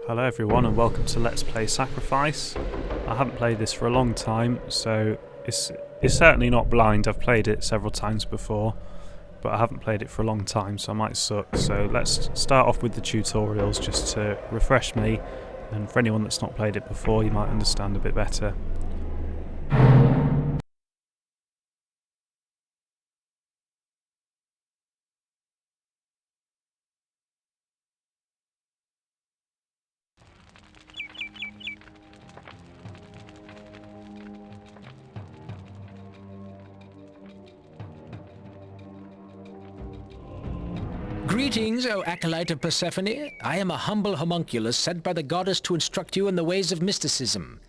Hello everyone and welcome to Let's Play Sacrifice. I haven't played this for a long time, so it's certainly not blind. I've played it several times before, but I haven't played it for a long time, so I might suck. So let's start off with the tutorials just to refresh me, and for anyone that's not played it before, you might understand a bit better. Greetings, O Acolyte of Persephone. I am a humble homunculus sent by the goddess to instruct you in the ways of mysticism.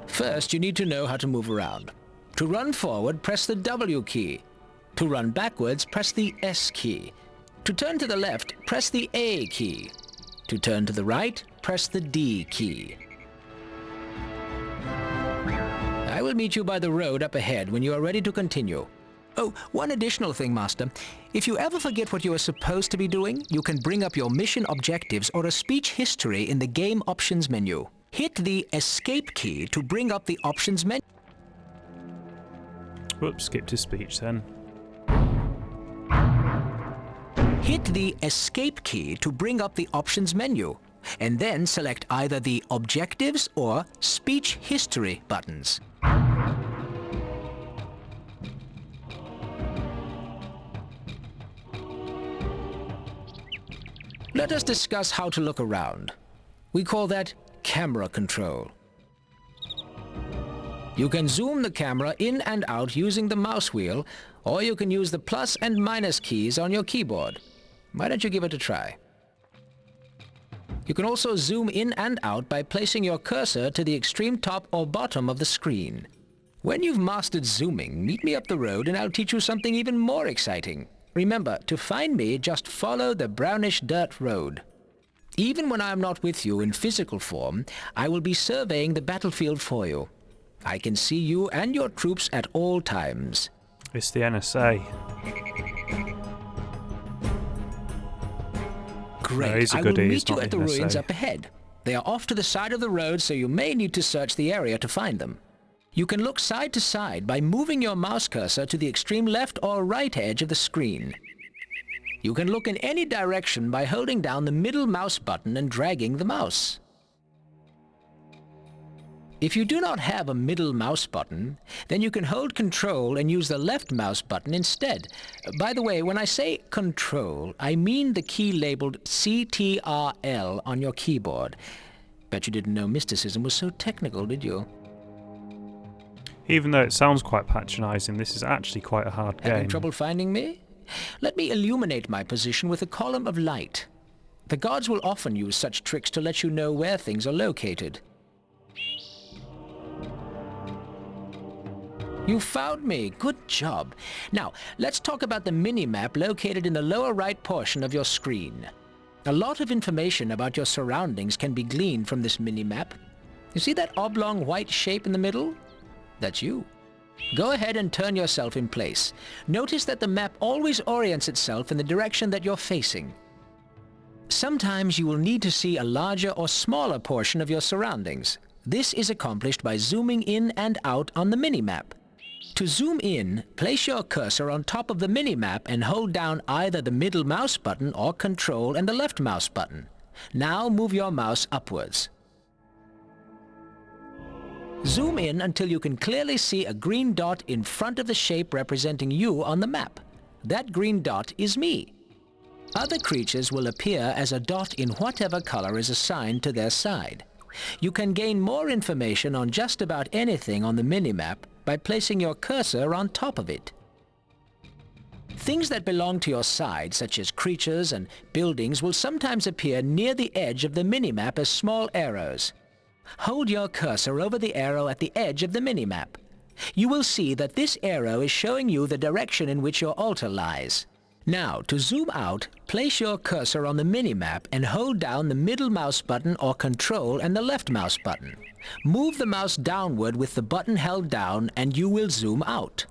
First, you need to know how to move around. To run forward, press the W key. To run backwards, press the S key. To turn to the left, press the A key. To turn to the right, press the D key. I will meet you by the road up ahead when you are ready to continue. Oh, one additional thing, Master. If you ever forget what you are supposed to be doing, you can bring up your mission objectives or a speech history in the game options menu. Hit the Escape key to bring up the options menu. Whoops, skipped his speech then. Hit the Escape key to bring up the options menu, and then select either the Objectives or Speech History buttons. Let us discuss how to look around. We call that camera control. You can zoom the camera in and out using the mouse wheel, or you can use the plus and minus keys on your keyboard. Why don't you give it a try? You can also zoom in and out by placing your cursor to the extreme top or bottom of the screen. When you've mastered zooming, meet me up the road and I'll teach you something even more exciting. Remember, to find me, just follow the brownish dirt road. Even when I am not with you in physical form, I will be surveying the battlefield for you. I can see you and your troops at all times. It's the NSA. Great. He's a I will goodie, he's meet you not at the the ruins NSA. up ahead. They are off to the side of the road, so you may need to search the area to find them. You can look side to side by moving your mouse cursor to the extreme left or right edge of the screen. You can look in any direction by holding down the middle mouse button and dragging the mouse. If you do not have a middle mouse button, then you can hold Control and use the left mouse button instead. By the way, when I say Control, I mean the key labeled CTRL on your keyboard. Bet you didn't know mysticism was so technical, did you? Even though it sounds quite patronising, this is actually quite a hard game. Having trouble finding me? Let me illuminate my position with a column of light. The gods will often use such tricks to let you know where things are located. You found me. Good job. Now, let's talk about the mini-map located in the lower right portion of your screen. A lot of information about your surroundings can be gleaned from this mini-map. You see that oblong white shape in the middle? That's you. Go ahead and turn yourself in place. Notice that the map always orients itself in the direction that you're facing. Sometimes you will need to see a larger or smaller portion of your surroundings. This is accomplished by zooming in and out on the mini-map. To zoom in, place your cursor on top of the mini-map and hold down either the middle mouse button or Control and the left mouse button. Now move your mouse upwards. Zoom in until you can clearly see a green dot in front of the shape representing you on the map. That green dot is me. Other creatures will appear as a dot in whatever color is assigned to their side. You can gain more information on just about anything on the minimap by placing your cursor on top of it. Things that belong to your side, such as creatures and buildings, will sometimes appear near the edge of the minimap as small arrows. Hold your cursor over the arrow at the edge of the minimap. You will see that this arrow is showing you the direction in which your altar lies. Now, to zoom out, place your cursor on the minimap and hold down the middle mouse button or Control and the left mouse button. Move the mouse downward with the button held down and you will zoom out.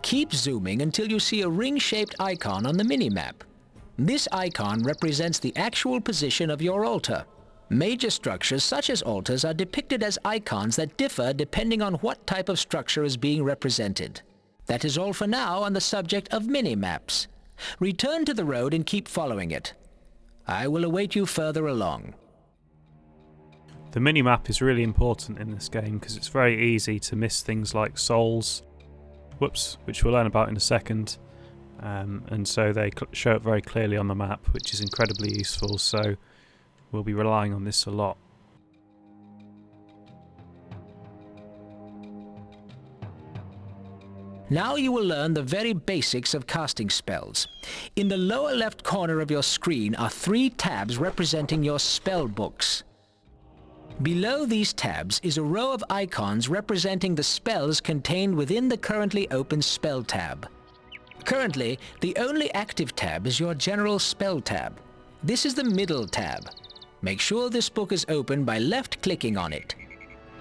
Keep zooming until you see a ring-shaped icon on the minimap. This icon represents the actual position of your altar. Major structures such as altars are depicted as icons that differ depending on what type of structure is being represented. That is all for now on the subject of mini-maps. Return to the road and keep following it. I will await you further along. The minimap is really important in this game because it's very easy to miss things like souls, which we'll learn about in a second, and so they show it very clearly on the map, which is incredibly useful, so we'll be relying on this a lot. Now you will learn the very basics of casting spells. In the lower left corner of your screen are 3 tabs representing your spell books. Below these tabs is a row of icons representing the spells contained within the currently open spell tab. Currently, the only active tab is your general spell tab. This is the middle tab. Make sure this book is open by left-clicking on it.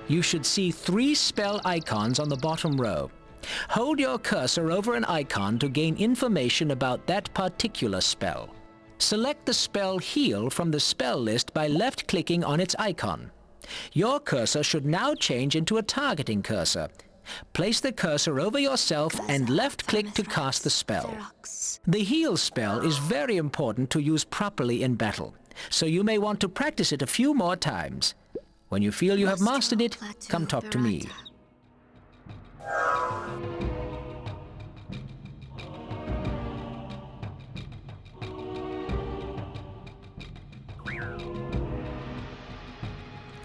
You should see 3 spell icons on the bottom row. Hold your cursor over an icon to gain information about that particular spell. Select the spell Heal from the spell list by left-clicking on its icon. Your cursor should now change into a targeting cursor. Place the cursor over yourself and left-click to cast the spell. The Heal spell is very important to use properly in battle, so you may want to practice it a few more times. When you feel you have mastered it, come talk to me.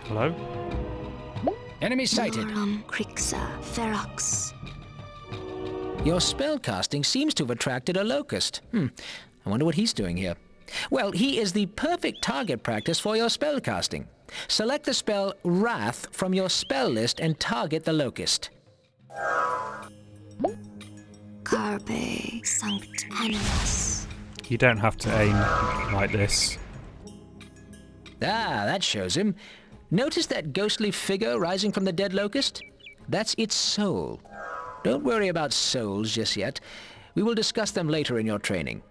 Hello? Enemy sighted. Your spellcasting seems to have attracted a locust. I wonder what he's doing here. Well, he is the perfect target practice for your spellcasting. Select the spell Wrath from your spell list and target the locust. Carpe Sanct Animas. You don't have to aim like this. Ah, that shows him. Notice that ghostly figure rising from the dead locust? That's its soul. Don't worry about souls just yet. We will discuss them later in your training.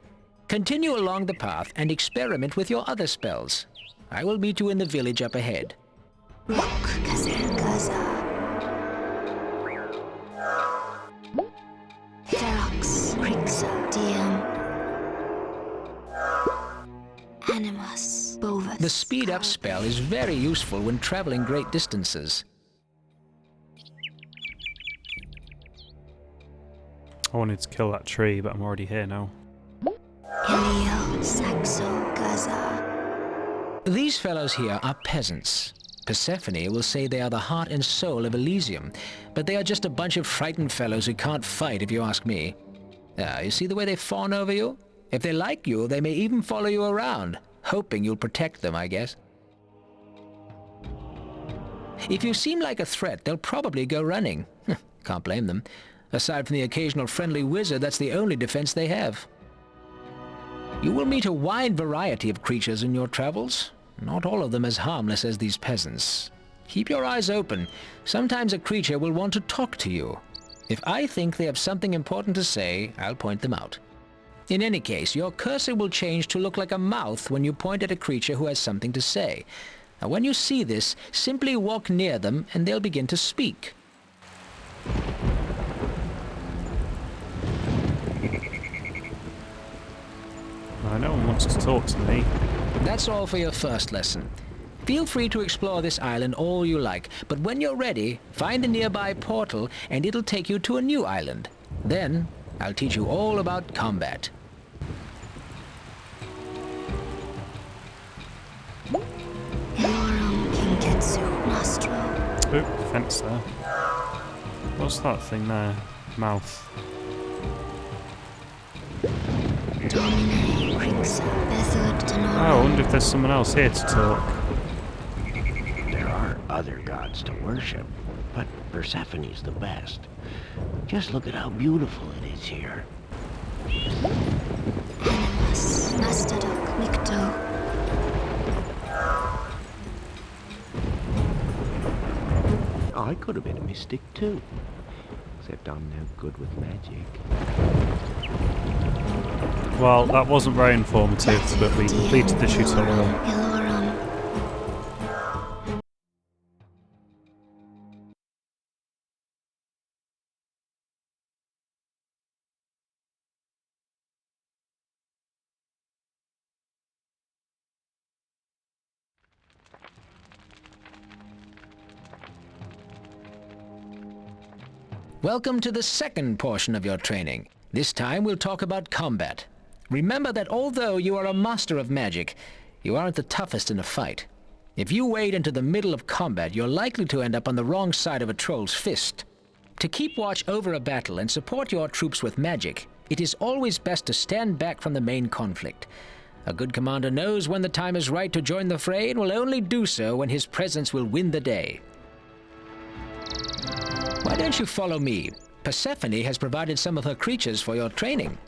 Continue along the path and experiment with your other spells. I will meet you in the village up ahead. Ferox Crixa Diem Animus Bovis. The speed-up spell is very useful when traveling great distances. I wanted to kill that tree, but I'm already here now. Elio Saxo Gaza. These fellows here are peasants. Persephone will say they are the heart and soul of Elysium, but they are just a bunch of frightened fellows who can't fight, if you ask me. You see the way they fawn over you? If they like you, they may even follow you around, hoping you'll protect them, I guess. If you seem like a threat, they'll probably go running. Can't blame them. Aside from the occasional friendly wizard, that's the only defense they have. You will meet a wide variety of creatures in your travels. Not all of them as harmless as these peasants. Keep your eyes open. Sometimes a creature will want to talk to you. If I think they have something important to say, I'll point them out. In any case, your cursor will change to look like a mouth when you point at a creature who has something to say. Now, when you see this, simply walk near them and they'll begin to speak. No one wants to talk to me. That's all for your first lesson. Feel free to explore this island all you like, but when you're ready, find a nearby portal and it'll take you to a new island. Then, I'll teach you all about combat. Elorum Kinketsu Nostro. Oh, fence there. What's that thing there? Mouth. Domine Crixa Bethud Denorum. Oh, I wonder if there's someone else here to talk. There are other gods to worship, but Persephone's the best. Just look at how beautiful it is here. Animus Nastadok Nikto. I could have been a mystic too, except I'm no good with magic. Well, that wasn't very informative, but we completed the tutorial. Ilorum. Welcome to the second portion of your training. This time we'll talk about combat. Remember that although you are a master of magic, you aren't the toughest in a fight. If you wade into the middle of combat, you're likely to end up on the wrong side of a troll's fist. To keep watch over a battle and support your troops with magic, it is always best to stand back from the main conflict. A good commander knows when the time is right to join the fray and will only do so when his presence will win the day. Why don't you follow me? Persephone has provided some of her creatures for your training.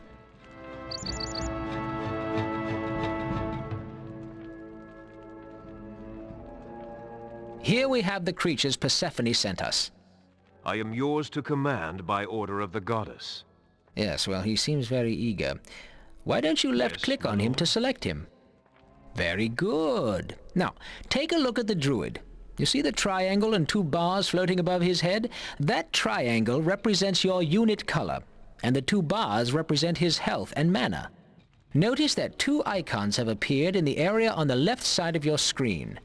Here we have the creatures Persephone sent us. I am yours to command by order of the goddess. Yes, well, he seems very eager. Why don't you left-click on him to select him? Very good. Now, take a look at the druid. You see the triangle and two bars floating above his head? That triangle represents your unit color, and the two bars represent his health and mana. Notice that two icons have appeared in the area on the left side of your screen.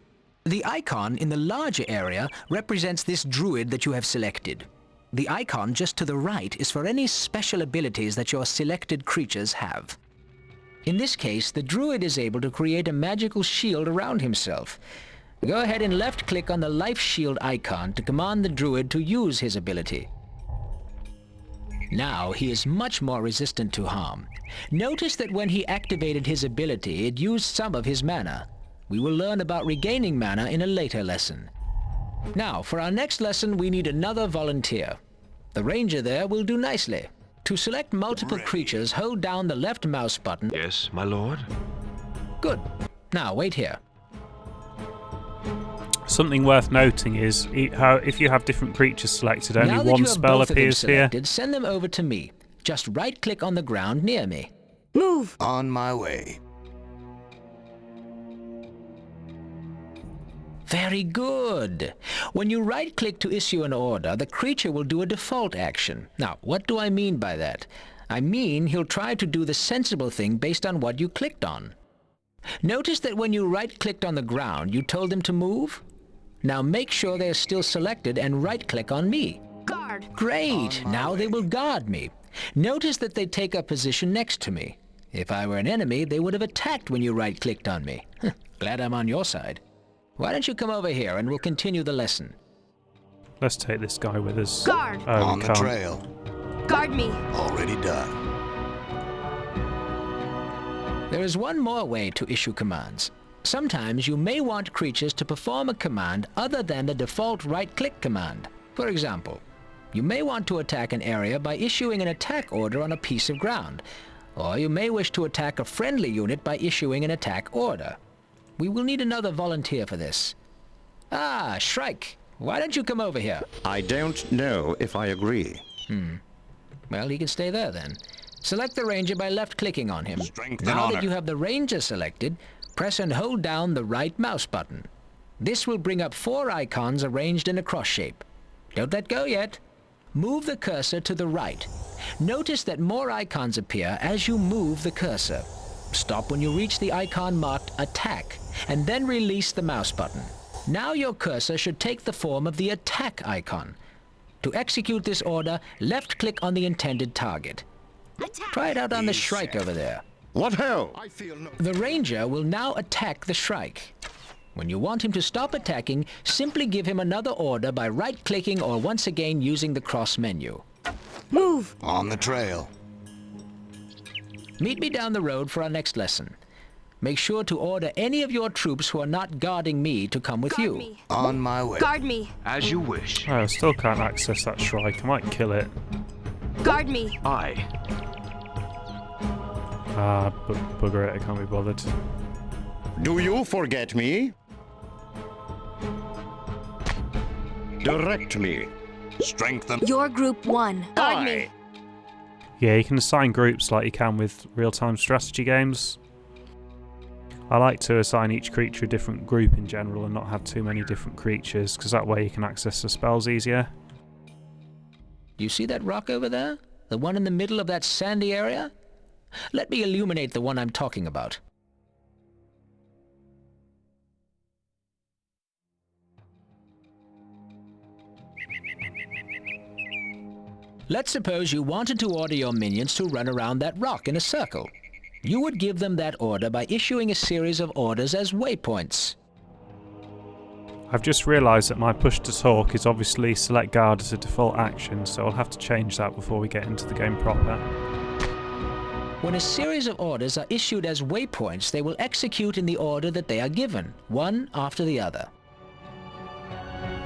The icon in the larger area represents this druid that you have selected. The icon just to the right is for any special abilities that your selected creatures have. In this case, the druid is able to create a magical shield around himself. Go ahead and left-click on the life shield icon to command the druid to use his ability. Now he is much more resistant to harm. Notice that when he activated his ability, it used some of his mana. We will learn about regaining mana in a later lesson. Now, for our next lesson, we need another volunteer. The ranger there will do nicely. To select multiple creatures, hold down the left mouse button. Yes, my lord? Good. Now, wait here. Something worth noting is how if you have different creatures selected, Now only that you one have spell both of them appears here. selected, send them over to me. Just right-click on the ground near me. Move! On my way. Very good. When you right-click to issue an order, the creature will do a default action. Now, what do I mean by that? I mean he'll try to do the sensible thing based on what you clicked on. Notice that when you right-clicked on the ground, you told him to move? Now make sure they're still selected and right-click on me. Guard! Great! Now they will guard me. Notice that they take a position next to me. If I were an enemy, they would have attacked when you right-clicked on me. Glad I'm on your side. Why don't you come over here and we'll continue the lesson. Let's take this guy with us. Guard! Oh, On we the can't. trail. Guard me. Already done. There is one more way to issue commands. Sometimes you may want creatures to perform a command other than the default right-click command. For example, you may want to attack an area by issuing an attack order on a piece of ground, or you may wish to attack a friendly unit by issuing an attack order. We will need another volunteer for this. Ah, Shrike, why don't you come over here? I don't know if I agree. Well, he can stay there then. Select the ranger by left-clicking on him. Strength and Now honor. that you have the ranger selected, press and hold down the right mouse button. This will bring up 4 icons arranged in a cross shape. Don't let go yet. Move the cursor to the right. Notice that more icons appear as you move the cursor. Stop when you reach the icon marked Attack, and then release the mouse button. Now your cursor should take the form of the attack icon. To execute this order, left-click on the intended target. Try it out on the Shrike over there. What ho? I feel no... The ranger will now attack the Shrike. When you want him to stop attacking, simply give him another order by right-clicking or once again using the cross menu. Move. On the trail. Meet me down the road for our next lesson. Make sure to order any of your troops who are not guarding me to come with Guard you. me. On my way. Guard me. As you wish. Oh, I still can't access that shrike. I might kill it. Guard me. Aye. Ah, bugger it. I can't be bothered. Do you forget me? Direct me. Strengthen. Your group won. Guard me. Yeah, you can assign groups like you can with real-time strategy games. I like to assign each creature a different group in general and not have too many different creatures, because that way you can access the spells easier. You see that rock over there? The one in the middle of that sandy area? Let me illuminate the one I'm talking about. Let's suppose you wanted to order your minions to run around that rock in a circle. You would give them that order by issuing a series of orders as waypoints. I've just realised that my push to talk is obviously select guard as a default action, so I'll have to change that before we get into the game proper. When a series of orders are issued as waypoints, they will execute in the order that they are given, one after the other.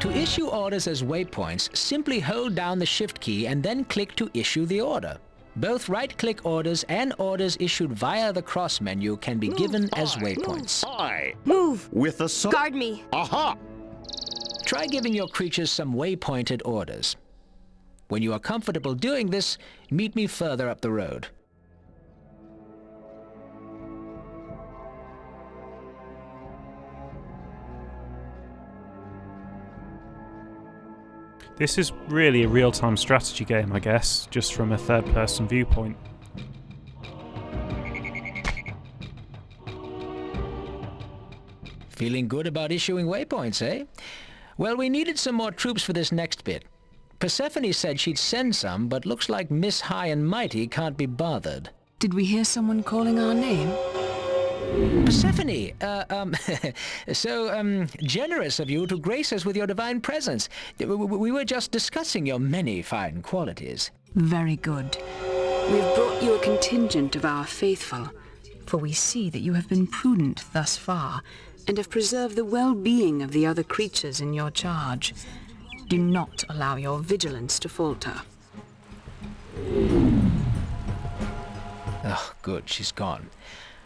To issue orders as waypoints, simply hold down the Shift key and then click to issue the order. Both right-click orders and orders issued via the cross menu can be given as waypoints. Move! With a sword. Guard me! Aha! Try giving your creatures some waypointed orders. When you are comfortable doing this, meet me further up the road. This is really a real-time strategy game, I guess, just from a third-person viewpoint. Feeling good about issuing waypoints, eh? Well, we needed some more troops for this next bit. Persephone said she'd send some, but looks like Miss High and Mighty can't be bothered. Did we hear someone calling our name? Persephone, so generous of you to grace us with your divine presence. We were just discussing your many fine qualities. Very good. We have brought you a contingent of our faithful, for we see that you have been prudent thus far, and have preserved the well-being of the other creatures in your charge. Do not allow your vigilance to falter. Oh, good, she's gone.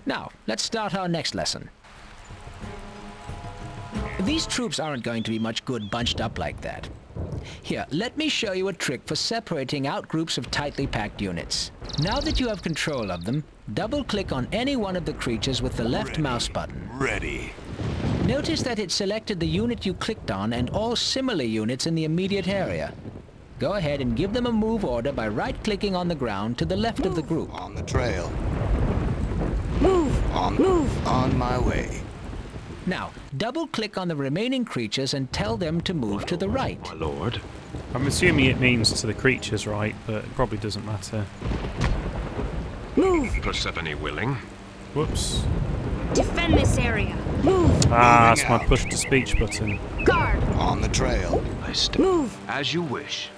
Now, let's start our next lesson. These troops aren't going to be much good bunched up like that. Here, let me show you a trick for separating out groups of tightly packed units. Now that you have control of them, double-click on any one of the creatures with the left mouse button. Ready. Notice that it selected the unit you clicked on and all similar units in the immediate area. Go ahead and give them a move order by right-clicking on the ground to the left of the group. On the trail. Move! Move! On my way. Now, double-click on the remaining creatures and tell them to move to the right. My lord. I'm assuming it means to the creatures, right, but it probably doesn't matter. Move! Persephone willing. Whoops. Defend this area! Move! Ah, that's my out. push-to-speech button. Guard! On the trail. I step. Move! As you wish.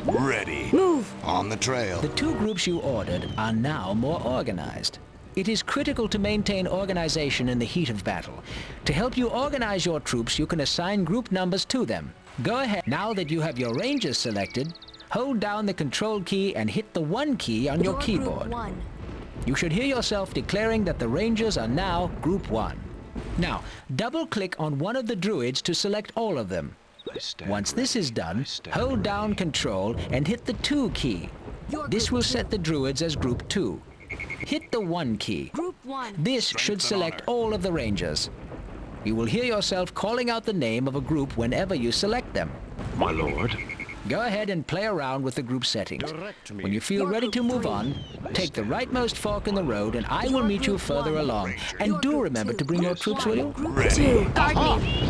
Ready. Move! On the trail. The two groups you ordered are now more organized. It is critical to maintain organization in the heat of battle. To help you organize your troops, you can assign group numbers to them. Go ahead. Now that you have your rangers selected, hold down the control key and hit the 1 key on your keyboard. Group 1. You should hear yourself declaring that the rangers are now Group 1. Now, double-click on one of the druids to select all of them. I stand Once this ready. is done, I stand hold ready. down Control and hit the 2 key. This will set the druids as Group 2. Hit the 1 key. Group 1. This should select all of the rangers. You will hear yourself calling out the name of a group whenever you select them. My lord. Go ahead and play around with the group settings. Direct me. When you feel ready to move on, take the rightmost fork in the road and I will meet you further along. And do remember to bring your troops with you. Group 2. Guard me!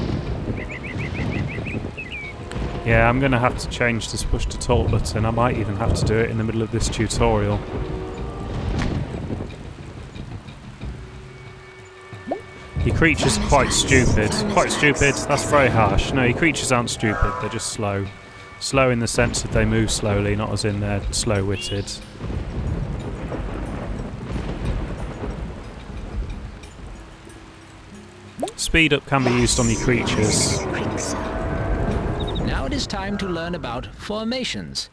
Yeah, I'm going to have to change this push-to-talk button. I might even have to do it in the middle of this tutorial. Your creature's quite stupid. Quite stupid, that's very harsh. No, your creatures aren't stupid, they're just slow. Slow in the sense that they move slowly, not as in they're slow-witted. Speed up can be used on your creatures. Now it is time to learn about formations.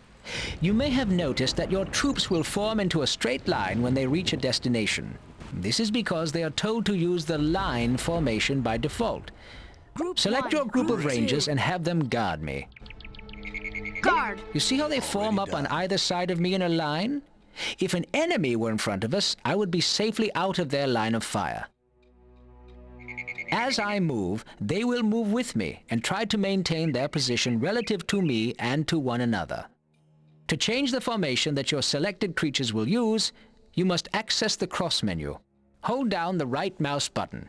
You may have noticed that your troops will form into a straight line when they reach a destination. This is because they are told to use the line formation by default. Select your group of rangers and have them guard me. Guard! You see how they form up on either side of me in a line? If an enemy were in front of us, I would be safely out of their line of fire. As I move, they will move with me and try to maintain their position relative to me and to one another. To change the formation that your selected creatures will use, you must access the cross menu. Hold down the right mouse button.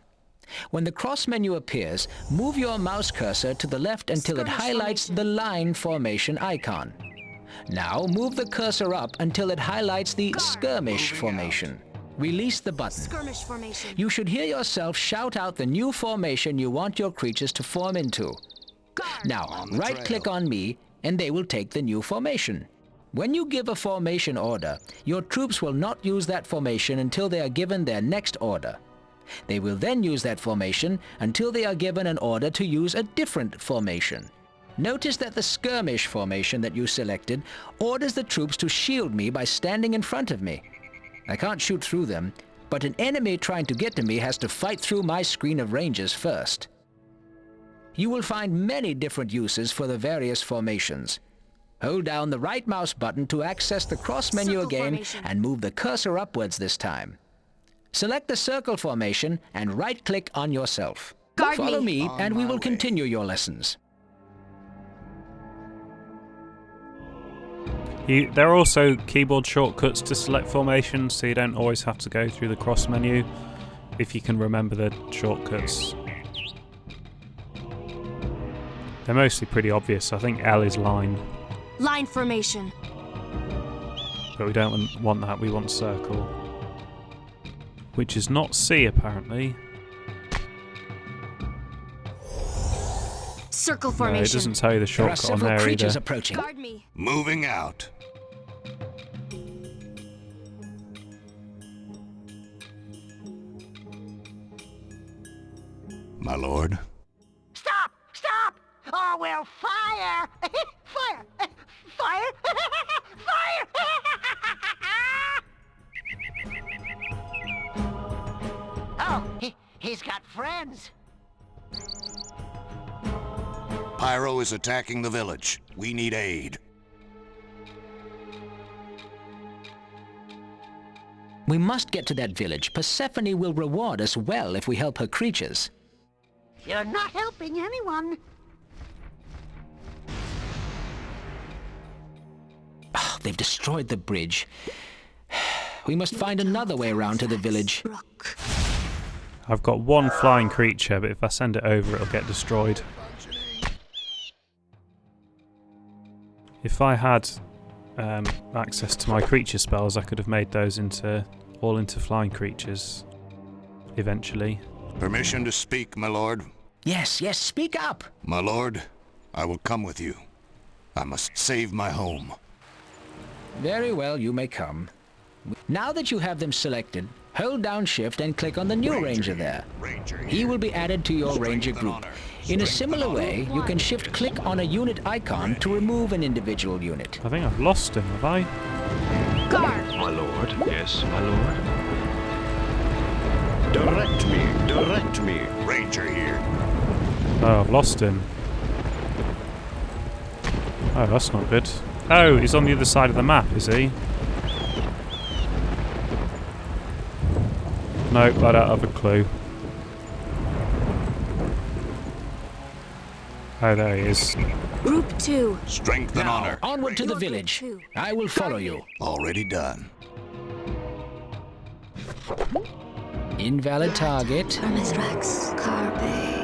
When the cross menu appears, move your mouse cursor to the left until it highlights the line formation icon. Now move the cursor up until it highlights the skirmish formation. Release the button. Skirmish formation. You should hear yourself shout out the new formation you want your creatures to form into. Now, right-click on me, and they will take the new formation. When you give a formation order, your troops will not use that formation until they are given their next order. They will then use that formation until they are given an order to use a different formation. Notice that the skirmish formation that you selected orders the troops to shield me by standing in front of me. I can't shoot through them, but an enemy trying to get to me has to fight through my screen of rangers first. You will find many different uses for the various formations. Hold down the right mouse button to access the cross menu Circle again formation. and move the cursor upwards this time. Select the circle formation and right-click on yourself. Guard Follow me On and we my will way. continue your lessons. There are also keyboard shortcuts to select formations, so you don't always have to go through the cross menu if you can remember the shortcuts. They're mostly pretty obvious. I think L is line, Line formation. but we don't want that. We want circle, which is not C apparently. Circle No, formation. it doesn't tell you the There are shortcut on several there creatures either. approaching. Guard me. Moving out. My lord. Stop! Stop! Or we'll fire! Fire! Fire! Fire! Oh, he's got friends. Pyro is attacking the village. We need aid. We must get to that village. Persephone will reward us well if we help her creatures. You're not helping anyone. Oh, they've destroyed the bridge. We must find another way around to the village. I've got one flying creature, but if I send it over, it'll get destroyed. If I had access to my creature spells, I could have made those all into flying creatures eventually. Permission to speak, my lord. Yes, yes, speak up! My lord, I will come with you. I must save my home. Very well, you may come. Now that you have them selected, hold down Shift and click on the new ranger there. Ranger He here. will be added to your ranger and group. honor. In a Strength similar and honor. way, you can Shift-click on a unit icon to remove an individual unit. I think I've lost him, have I? Guard. My lord. Yes, my lord. Direct me, direct me. Ranger here. Oh, I've lost him. Oh, that's not good. Oh, he's on the other side of the map, is he? Nope, I don't have a clue. Oh, there he is. Group 2. Strength and honor. Onward to the Your village. group too. I will follow you. Already done. Invalid target. Hermithrax. Carpe.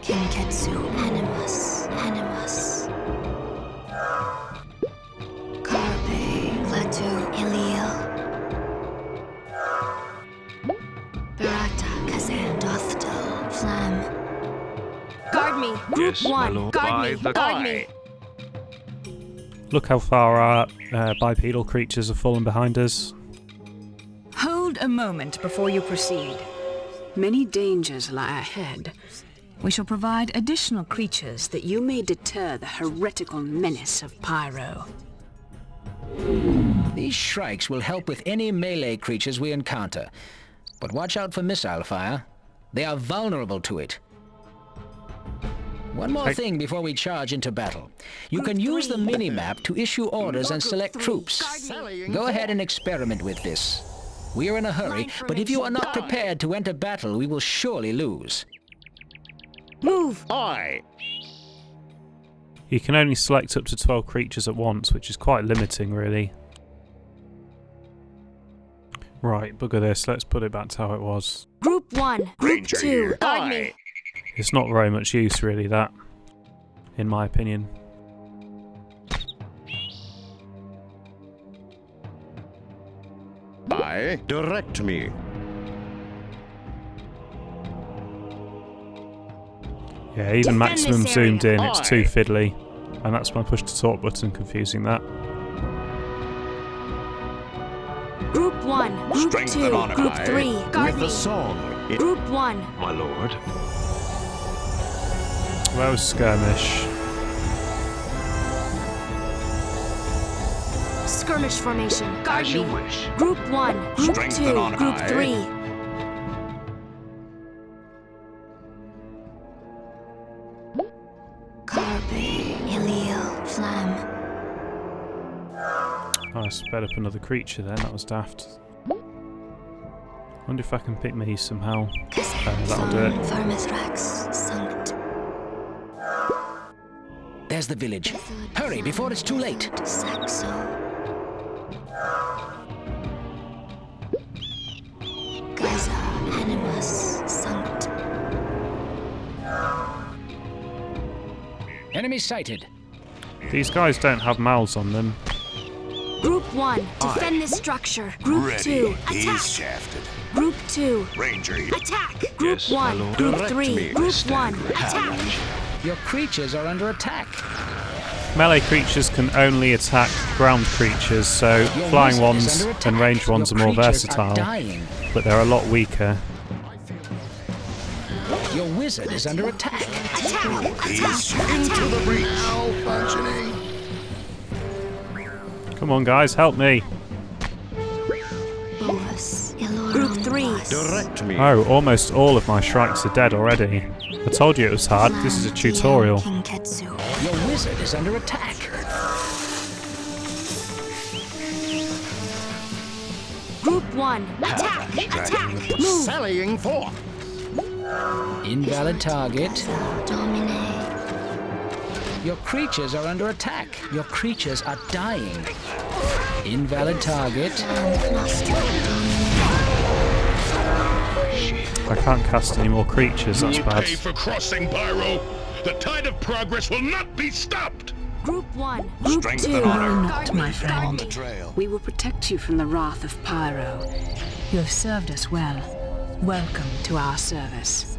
Kinketsu. Animus. Animus. Carpe. Plateau. Iliel. Barata. Kazan. Dothtal. Flam. Guard me. Group Yes, my 1. lord. Guard By me. the Guard me. Look how far our bipedal creatures have fallen behind us. Hold a moment before you proceed. Many dangers lie ahead. We shall provide additional creatures that you may deter the heretical menace of Pyro. These shrikes will help with any melee creatures we encounter. But watch out for missile fire. They are vulnerable to it. One more thing before we charge into battle. You can use the mini-map to issue orders and select troops. Go ahead and experiment with this. We are in a hurry, but if you are not prepared to enter battle, we will surely lose. Move! Aye. You can only select up to 12 creatures at once, which is quite limiting, really. Right, bugger this. Let's put it back to how it was. Group 1, Group Ranger 2, here. guard me. Aye. It's not very much use, really, that. In my opinion. Aye. Direct me. Yeah, even Defend maximum this area. zoomed in, it's too Aye. fiddly. And that's my push to talk button confusing that. Group 1, Group Strengthen 2, on it. Group Aye. 3, guard With me. the song. It Group 1, My lord. Where was Skirmish? skirmish formation, guard As you me. wish. Group 1, Group Strengthen 2, on Group high. 3. Carpe Ilio Flam. Oh, I sped up another creature then, that was daft. Wonder if I can pick me somehow. That'll do it. Vermithrax Sanct. There's the village. Hurry before it's too late. Saxo. Gaza Animus Sanct. Enemy sighted. These guys don't have mouths on them. Group 1, defend this structure. Group Ready. 2, He's attack. shafted. Group 2, Ranger here. attack. Group Yes, my 1, lord. Group Direct 3, me. Group Stand 1, ready. attack. Your creatures are under attack. Melee creatures can only attack ground creatures, so Your flying wizard is ones under and attack. ranged ones are Your more creatures versatile, Are dying. but they're a lot weaker. Your wizard is under attack. He's shafted. Into the breach. Malfunctioning. Come on guys, help me! Bovus, Ilorum Group 3, direct me. Oh, almost all of my shrikes are dead already. I told you it was hard, this is a tutorial. Kinketsu. Your wizard is under attack. Group 1, attack. Attack. Move. Sallying forth. Invalid target. Domine. Your creatures are under attack. Your creatures are dying. Invalid target. Nostra Domine. I can't cast any more creatures, that's You bad. pay for crossing, Pyro. The tide of progress will not be stopped. Group 1, Group Strengthen 2. honor. Not, my On friend. the trail. We will protect you from the wrath of Pyro. You have served us well. Welcome to our service.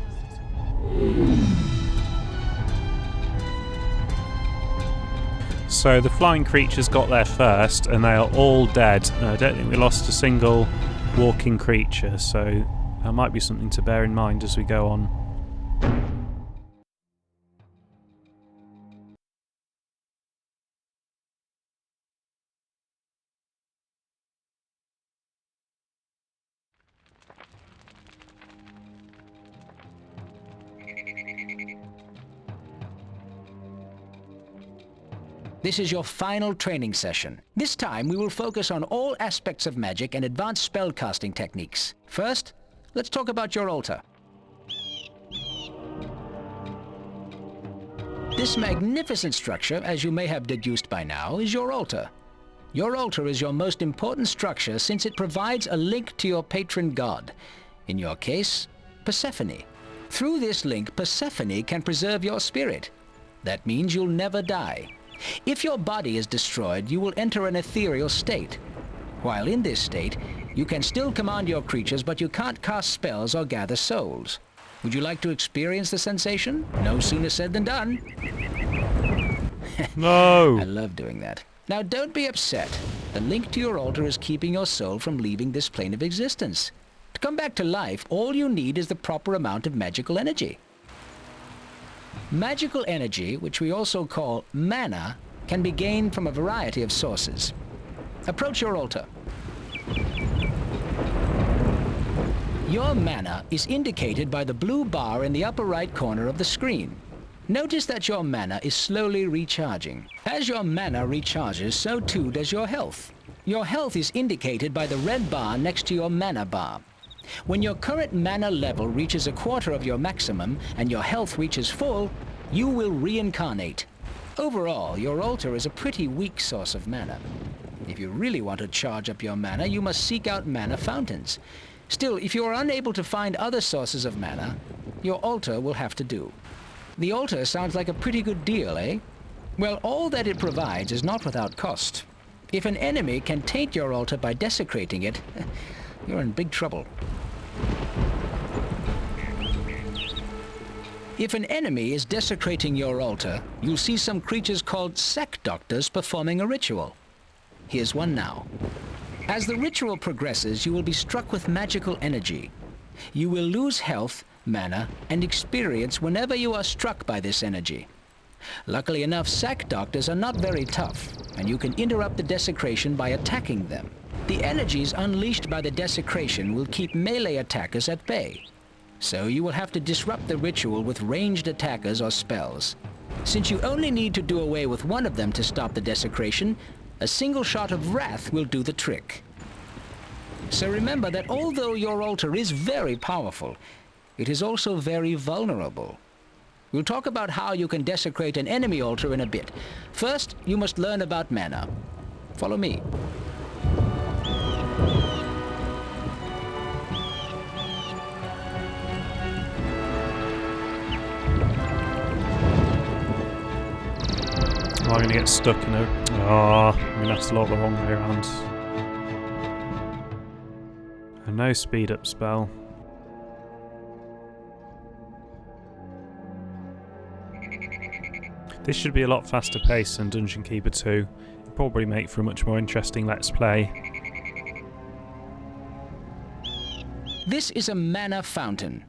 So the flying creatures got there first, and they are all dead. I don't think we lost a single walking creature, so that might be something to bear in mind as we go on. This is your final training session. This time we will focus on all aspects of magic and advanced spellcasting techniques. First, let's talk about your altar. This magnificent structure, as you may have deduced by now, is your altar. Your altar is your most important structure since it provides a link to your patron god. In your case, Persephone. Through this link, Persephone can preserve your spirit. That means you'll never die. If your body is destroyed, you will enter an ethereal state. While in this state, you can still command your creatures, but you can't cast spells or gather souls. Would you like to experience the sensation? No sooner said than done. I No! love doing that. Now don't be upset. The link to your altar is keeping your soul from leaving this plane of existence. To come back to life, all you need is the proper amount of magical energy. Magical energy, which we also call mana, can be gained from a variety of sources. Approach your altar. Your mana is indicated by the blue bar in the upper right corner of the screen. Notice that your mana is slowly recharging. As your mana recharges, so too does your health. Your health is indicated by the red bar next to your mana bar. When your current mana level reaches a quarter of your maximum and your health reaches full, you will reincarnate. Overall, your altar is a pretty weak source of mana. If you really want to charge up your mana, you must seek out mana fountains. Still, if you are unable to find other sources of mana, your altar will have to do. The altar sounds like a pretty good deal, eh? Well, all that it provides is not without cost. If an enemy can taint your altar by desecrating it, you're in big trouble. If an enemy is desecrating your altar, you'll see some creatures called sack doctors performing a ritual. Here's one now. As the ritual progresses, you will be struck with magical energy. You will lose health, mana, and experience whenever you are struck by this energy. Luckily enough, sack doctors are not very tough, and you can interrupt the desecration by attacking them. The energies unleashed by the desecration will keep melee attackers at bay. So you will have to disrupt the ritual with ranged attackers or spells. Since you only need to do away with one of them to stop the desecration, a single shot of wrath will do the trick. So remember that although your altar is very powerful, it is also very vulnerable. We'll talk about how you can desecrate an enemy altar in a bit. First, you must learn about mana. Follow me. I'm going to get stuck in a... Oh, I'm going to have to lock the wrong way around. And no speed up spell. This should be a lot faster paced than Dungeon Keeper 2. It'll probably make for a much more interesting Let's Play. This is a mana fountain.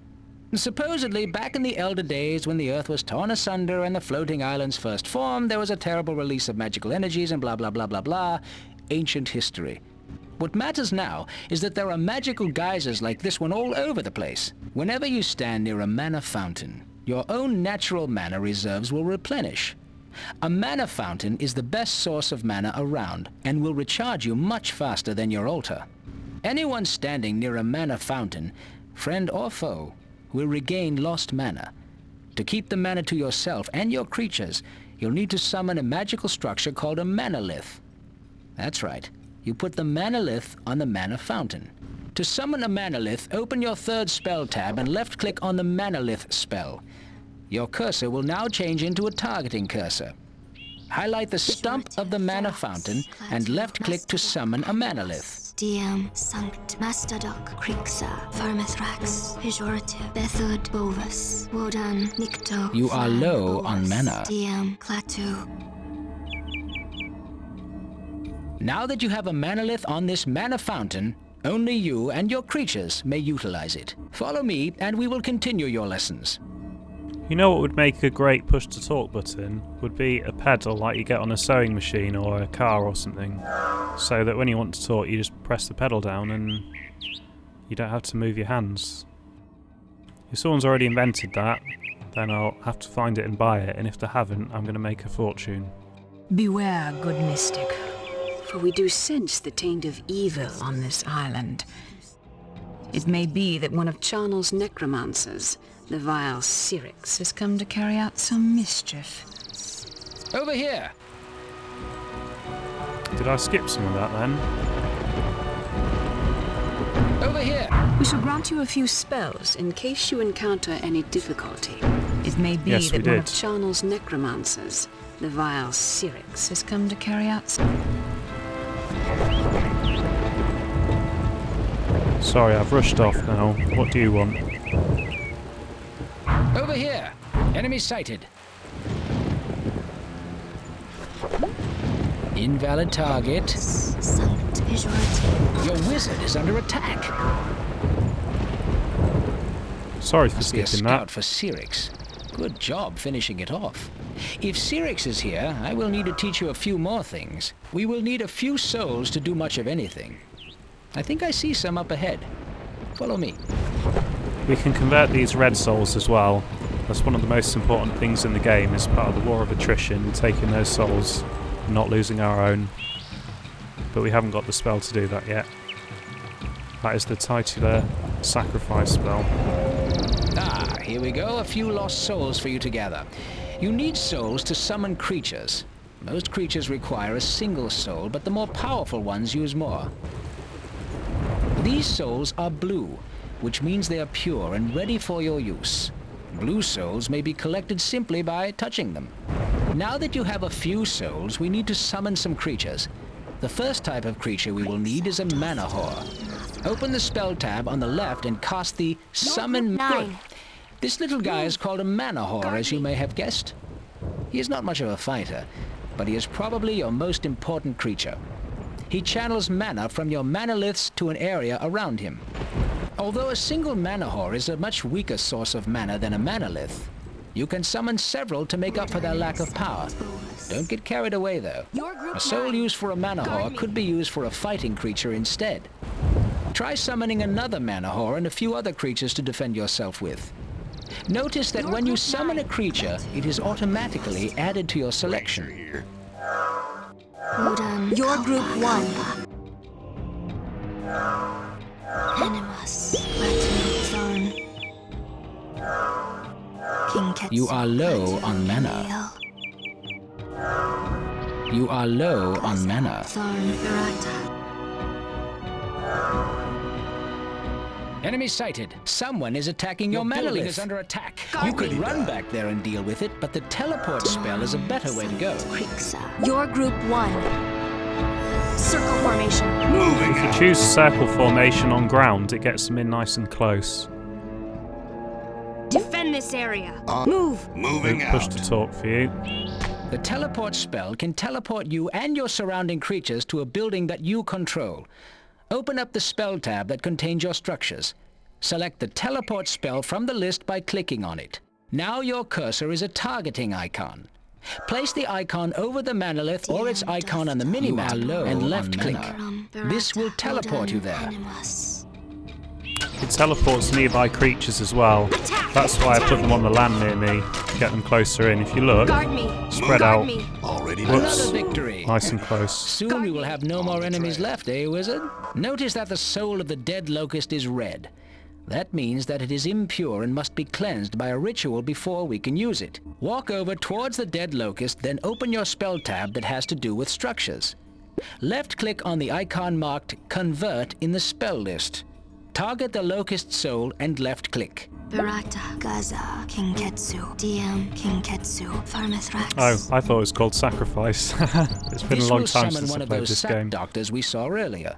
Supposedly, back in the elder days when the earth was torn asunder and the floating islands first formed, there was a terrible release of magical energies and blah blah blah blah blah. Ancient history. What matters now is that there are magical geysers like this one all over the place. Whenever you stand near a mana fountain, your own natural mana reserves will replenish. A mana fountain is the best source of mana around and will recharge you much faster than your altar. Anyone standing near a mana fountain, friend or foe, will regain lost mana. To keep the mana to yourself and your creatures, you'll need to summon a magical structure called a manalith. That's right, you put the manalith on the mana fountain. To summon a manalith, open your third spell tab and left-click on the manalith spell. Your cursor will now change into a targeting cursor. Highlight the stump of the mana fountain and left-click to summon a manalith. Diem, Sanct, Mastadoc, Krixar, Vermithrax, Pejorative, Bethud, Bovus, Wodan, Nikto. You are low on mana. Diem, Klaatu. Now that you have a manalith on this mana fountain, only you and your creatures may utilize it. Follow me and we will continue your lessons. You know what would make a great push-to-talk button? Would be a pedal like you get on a sewing machine or a car or something. So that when you want to talk, you just press the pedal down and you don't have to move your hands. If someone's already invented that, then I'll have to find it and buy it, and if they haven't, I'm going to make a fortune. Beware, good mystic, for we do sense the taint of evil on this island. It may be that one of Charnel's necromancers, the vile Syrinx, has come to carry out some mischief. Over here! Did I skip some of that then? Over here! We shall grant you a few spells in case you encounter any difficulty. It may be Yes, that we one of did. Charnel's necromancers, the vile Syrinx, has come to carry out some... Sorry, I've rushed off now. What do you want? Over here! Enemy sighted. Invalid target. Sanct, Pejorative. Your wizard is under attack. Sorry for Must be a skipping scout that. for Syrinx. Good job finishing it off. If Syrinx is here, I will need to teach you a few more things. We will need a few souls to do much of anything. I think I see some up ahead. Follow me. We can convert these red souls as well. That's one of the most important things in the game, is part of the war of attrition, taking those souls and not losing our own. But we haven't got the spell to do that yet. That is the titular sacrifice spell. Ah, here we go. A few lost souls for you to gather. You need souls to summon creatures. Most creatures require a single soul, but the more powerful ones use more. These souls are blue, which means they are pure and ready for your use. Blue souls may be collected simply by touching them. Now that you have a few souls, we need to summon some creatures. The first type of creature we will need is a mana whore. Open the spell tab on the left and cast the Summon. Good. This little guy is called a mana whore, as you may have guessed. He is not much of a fighter, but he is probably your most important creature. He channels mana from your manaliths to an area around him. Although a single mana whore is a much weaker source of mana than a manalith, you can summon several to make up for their lack of power. Don't get carried away, though. A soul used for a mana whore could be used for a fighting creature instead. Try summoning another mana whore and a few other creatures to defend yourself with. Notice that when you summon a creature, it is automatically added to your selection. Your group 1. Animus. Thorn. King Ketsu. You are low on mana. You are low on mana. Thorn Virata. Enemy sighted. Someone is attacking your manalith. Is under attack. You could run back there and deal with it, but the teleport spell is a better way to go. Your group 1. Circle formation. Moving If you out. choose circle formation on ground, it gets them in nice and close. Defend this area. Move. Moving Push out. to talk for you. The teleport spell can teleport you and your surrounding creatures to a building that you control. Open up the spell tab that contains your structures. Select the teleport spell from the list by clicking on it. Now your cursor is a targeting icon. Place the icon over the manalith or its icon on the minimap and left-click. This will teleport you there. It teleports nearby creatures as well. That's why I put them on the land near me, to get them closer in. If you look, Guard me. spread Guard out, me. Already Whoops. Another victory. nice and close. Soon we will have no more enemies left, eh, wizard? Notice that the soul of the dead locust is red. That means that it is impure and must be cleansed by a ritual before we can use it. Walk over towards the dead locust, then open your spell tab that has to do with structures. Left-click on the icon marked Convert in the spell list. Target the locust soul and left-click. Virata. Gaza. Kinketsu. DM. Kinketsu. Pharmathrax. Oh, I thought it was called Sacrifice. It's been a This long will time summon since one I of played those this sack game. doctors we saw earlier.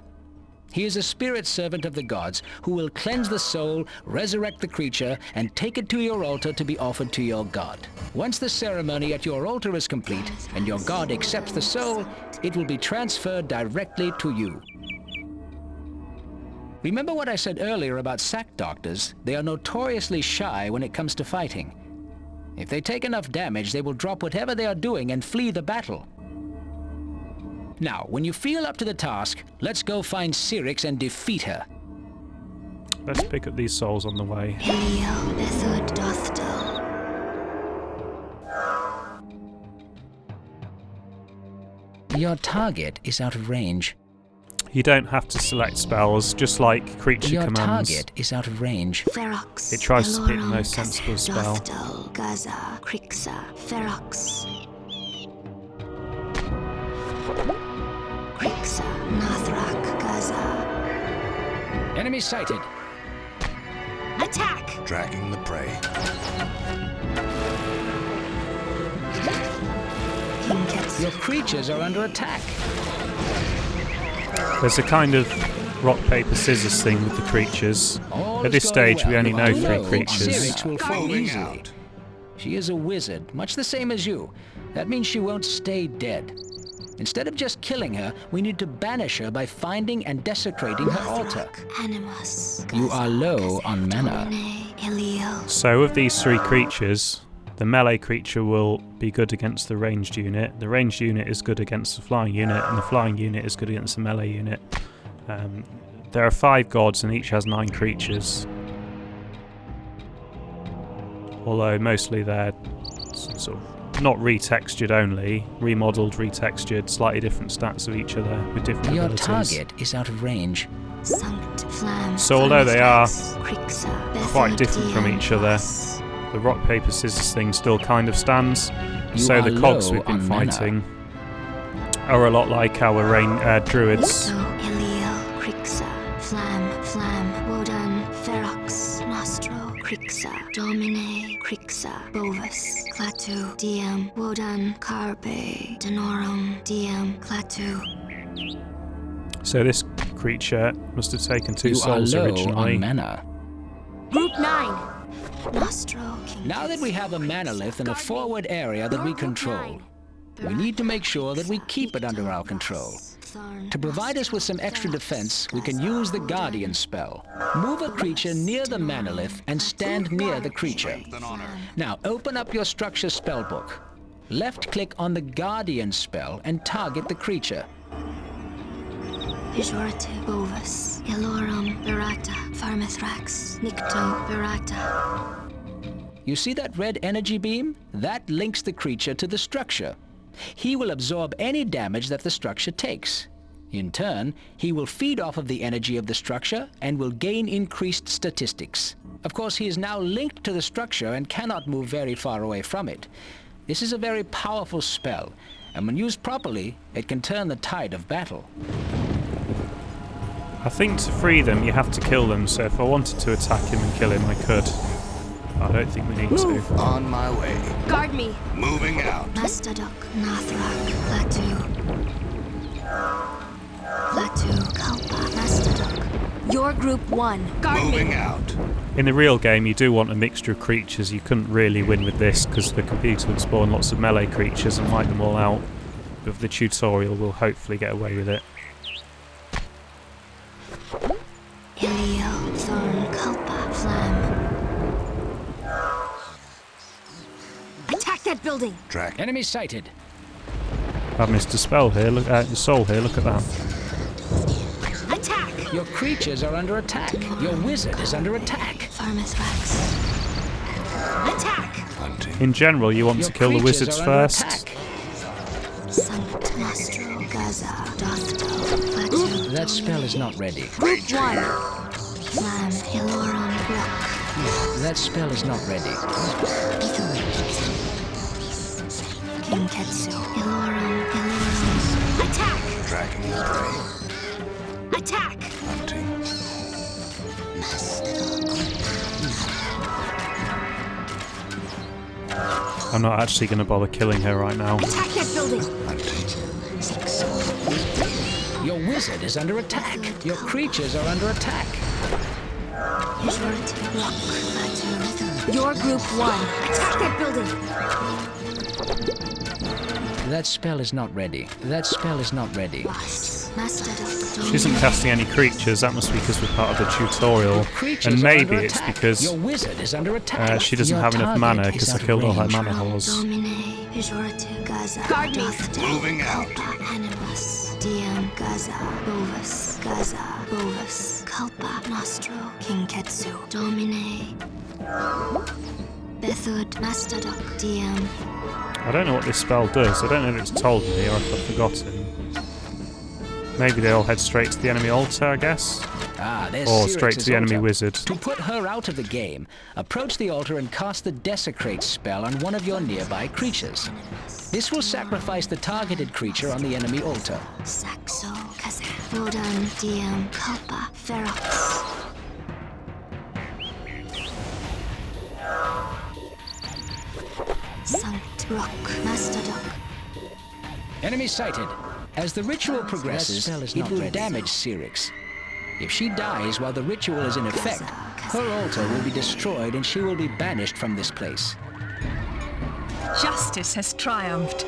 He is a spirit servant of the gods who will cleanse the soul, resurrect the creature, and take it to your altar to be offered to your god. Once the ceremony at your altar is complete and your god accepts the soul, it will be transferred directly to you. Remember what I said earlier about sack doctors? They are notoriously shy when it comes to fighting. If they take enough damage, they will drop whatever they are doing and flee the battle. Now, when you feel up to the task, let's go find Syrinx and defeat her. Let's pick up these souls on the way. Elio. Ithud. Dothtal. Your target is out of range. You don't have to select spells, just like creature Your commands. target is out of range. Ferox. It tries to pick the Elorum, most sensible spell. Dothtal. Gaza. Krixa. Ferox. Krixa. Nathrak. Gaza. Enemy sighted. Attack! Tracking the prey. Kinketsu. Your creatures are under attack. There's a kind of rock, paper, scissors thing with the creatures. All At this is going stage, we well. only know You 3 creatures. Syrinx will fall Moving easily. out. She is a wizard, much the same as you. That means she won't stay dead. Instead of just killing her, we need to banish her by finding and desecrating her altar. Animus. You are low on mana. Elio. So with these 3 creatures, the melee creature will be good against the ranged unit, the ranged unit is good against the flying unit, and the flying unit is good against the melee unit. There are 5 gods and each has 9 creatures. although mostly they're sort of not retextured only, remodeled, retextured, slightly different stats of each other with different Your abilities. target is out of range. So although they are quite different from each other, the rock, paper, scissors thing still kind of stands. So the cogs we've been fighting are a lot like our druids. Domine, Crixa, Bovus, Clatu, Diem, Wodan, Carpe, Denorum, Diem, Clatu. So this creature must have taken 2 souls you are low originally. on mana. Group 9. Nostro, King. Now that we have a manolith in a forward area that we control, we need to make sure that we keep it under our control. To provide us with some extra defense, we can use the Guardian spell. Move a creature near the manolith and stand near the creature. Now open up your structure spellbook. Left-click on the Guardian spell and target the creature. Pejorative, Bovus, Elorum, Berata, Pharmithrax, Nicto, Berata. You see that red energy beam? That links the creature to the structure. He will absorb any damage that the structure takes. In turn, he will feed off of the energy of the structure and will gain increased statistics. Of course, he is now linked to the structure and cannot move very far away from it. This is a very powerful spell, and when used properly, it can turn the tide of battle. I think to free them, you have to kill them, so if I wanted to attack him and kill him, I could. I don't think we need to. On my way. Guard me. Moving out. Mastadok, Nathrak, Clatu. Clatu, Kalpa, Mastadok. Your group 1. Guard Moving me. out. In the real game, you do want a mixture of creatures. You couldn't really win with this because the computer would spawn lots of melee creatures and wipe them all out. But the tutorial will hopefully get away with it. Ilio, Thorn, Kalpa, Flam. Attack that building! Track. Enemy sighted. I've missed a spell here. Look at the soul here. Look at that. Attack! Your creatures are under attack. Your wizard is under attack. Pharmithrax. Attack! Hunting. In general, you want Your to kill the creatures wizards are under first. attack. Sanct Nostro, Gaza, Dothto, Clatu. That spell is not ready. Group 1. Flam, Hilorum, Rock. That spell is not ready. King Ketsu, Hilorum, Hilorum. Attack! Tracking the prey. Attack! Hunting. I'm not actually going to bother killing her right now. Attack that building! Hunting. Your wizard is under attack. Your creatures are under attack. Pejorative, Rock, Clatu. Your group 1. Attack that building! That spell is not ready. That spell is not ready. Mastadok, She isn't casting any creatures. That must be because we're part of the tutorial. Creatures And are maybe under it's attack. because Your wizard is under attack. she doesn't Your have enough target mana is because I out of killed all her range. mana holes. Domine, Pejorative, Gaza, Guard me. Dothto, Moving out. Kalpa, Anibus, Diem, Gaza, Bovus, Gaza, Bovus, Kalpa, Nostro, King Ketsu, Domine, Bethud, Mastadok, Diem. I don't know what this spell does. I don't know if it's told me or if I've forgotten. Maybe they all head straight to the enemy altar, I guess? Ah, there's Or Cyrix's straight to the enemy altar. wizard. To put her out of the game, approach the altar and cast the Desecrate spell on one of your nearby creatures. This will sacrifice the targeted creature on the enemy altar. Saxo, Kazan, Wodan, Diem, Kalpa, Ferox. Sanct Rock, Mastadok. Enemy sighted. As the ritual progresses, it will damage Cyrix. If she dies while the ritual is in effect, her altar will be destroyed and she will be banished from this place. Justice has triumphed.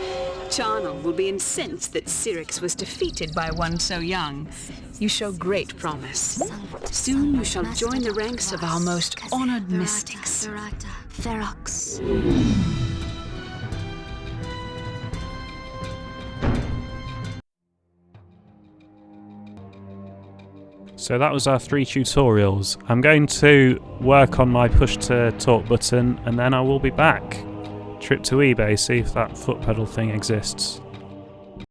Charnel will be incensed that Cyrix was defeated by one so young. You show great promise. Soon you shall join the ranks of our most honored mystics. Ferox. So that was our 3 tutorials. I'm going to work on my push to talk button and then I will be back. Trip to eBay, see if that foot pedal thing exists.